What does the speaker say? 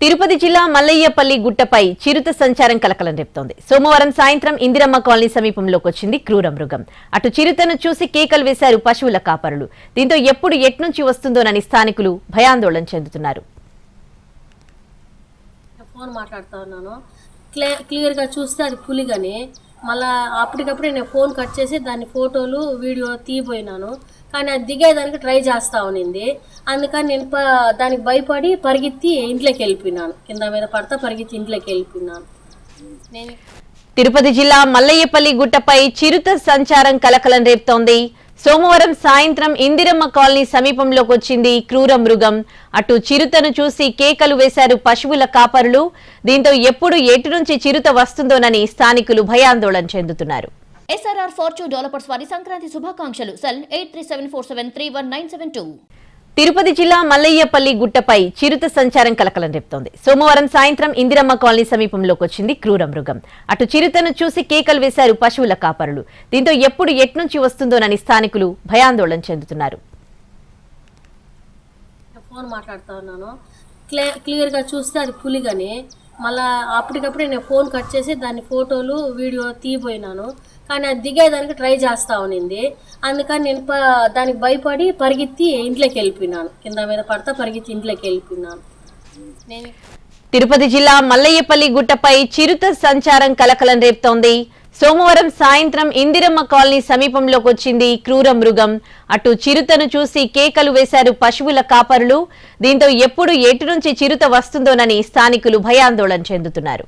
తిరుపతి జిల్లా మల్లయ్యపల్లి గుట్టపై చిరుత సంచారం కలకలం రేపుతోంది. సోమవారం సాయంత్రం ఇందిరమ్మ కాలనీ సమీపంలోకి వచ్చింది క్రూర మృగం. అటు చిరుతను చూసి కేకలు వేశారు పశువుల కాపరులు. దీంతో ఎప్పుడు ఎట్నుంచి వస్తుందోనని స్థానికులు భయాందోళన చెందుతున్నారు. ఫోన్ మాట్లాడుతూ ఉన్నాను, క్లియర్గా చూస్తే అది పులిగని మళ్ళీ అప్పటికప్పుడే నేను ఫోన్ కట్ చేసి దాన్ని ఫోటోలు వీడియో తీయబోయినాను. కానీ అది దిగేదానికి ట్రై చేస్తూ ఉన్నింది. అందుకని నేను దానికి భయపడి పరిగెత్తి ఇంట్లోకి వెళ్ళిపోయినాను. కింద మీద పడతా పరిగెత్తి ఇంట్లోకి వెళ్ళిపోయినాను. తిరుపతి జిల్లా మల్లయ్యపల్లి గుట్టపై చిరుత సంచారం కలకలం రేపుతోంది. సోమవారం సాయంత్రం ఇందిరమ్మ కాలనీ సమీపంలోకి వచ్చింది క్రూర మృగం. అటు చిరుతను చూసి కేకలు వేశారు పశువుల కాపరులు. దీంతో ఎప్పుడు ఎటు నుంచి చిరుత వస్తుందోనని స్థానికులు భయాందోళన చెందుతున్నారు. SRR Fortune డెవలపర్స్ వారి సంక్రాంతి శుభాకాంక్షలు. సెల్ 8374731972. తిరుపతి జిల్లా మల్లయ్యపల్లి గుట్టపై చిరుత సంచారం కలకలం రేపుతోంది. సోమవారం సాయంత్రం ఇందిరమ్మ కాలనీ సమీపంలోకి వచ్చింది క్రూర మృగం. అటు చిరుతను చూసి కేకలు వేశారు పశువుల కాపరులు. దీంతో ఎప్పుడు ఎట్నుంచి వస్తుందోనని స్థానికులు భయాందోళన చెందుతున్నారు. ఫోన్ మాట్లాడుతూ ఉన్నాను, క్లియర్గా చూస్తే అది పులిగని మళ్ళీ అప్పటికప్పుడే నేను ఫోన్ కట్ చేసి దాన్ని ఫోటోలు వీడియో తీయబోయినాను. కానీ అది దిగేదానికి ట్రై చేస్తూ ఉన్నింది. అందుకని నేను దానికి భయపడి పరిగెత్తి ఇంట్లోకి వెళ్ళిపోయినాను. కింద మీద పడతా పరిగెత్తి ఇంట్లోకి వెళ్ళిపోయినాను. తిరుపతి జిల్లా మల్లయ్యపల్లి గుట్టపై చిరుత సంచారం కలకలం రేపుతోంది. సోమవారం సాయంత్రం ఇందిరమ్మ కాలనీ సమీపంలోకి వచ్చింది క్రూర మృగం. అటు చిరుతను చూసి కేకలు వేశారు పశువుల కాపరులు. దీంతో ఎప్పుడు ఎటు నుంచి చిరుత వస్తుందోనని స్థానికులు భయాందోళన చెందుతున్నారు.